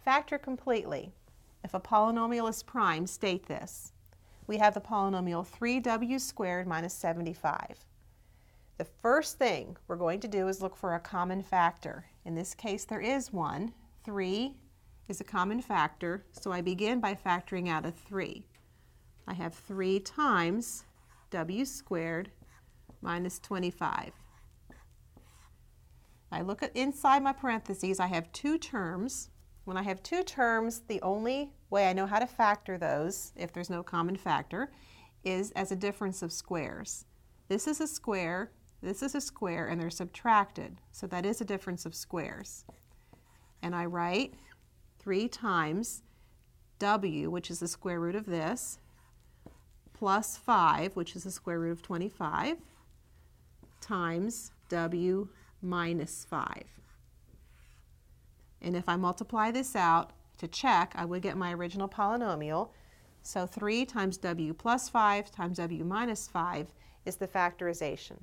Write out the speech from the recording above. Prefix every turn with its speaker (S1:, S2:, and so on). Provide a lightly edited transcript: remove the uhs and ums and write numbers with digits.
S1: factor completely. If a polynomial is prime, state this. We have the polynomial 3w squared minus 75. The first thing we're going to do is look for a common factor. In this case, there is one. 3 is a common factor, so I begin by factoring out a 3. I have 3 times w squared minus 25. I look at inside my parentheses, I have 2 terms. When I have 2 terms, the only way I know how to factor those, if there's no common factor, is as a difference of squares. This is a square, and they're subtracted, so that is a difference of squares. And I write 3 times w, which is the square root of this, plus 5, which is the square root of 25, times w minus 5. And if I multiply this out to check, I would get my original polynomial. So 3 times w plus 5 times w minus 5 is the factorization.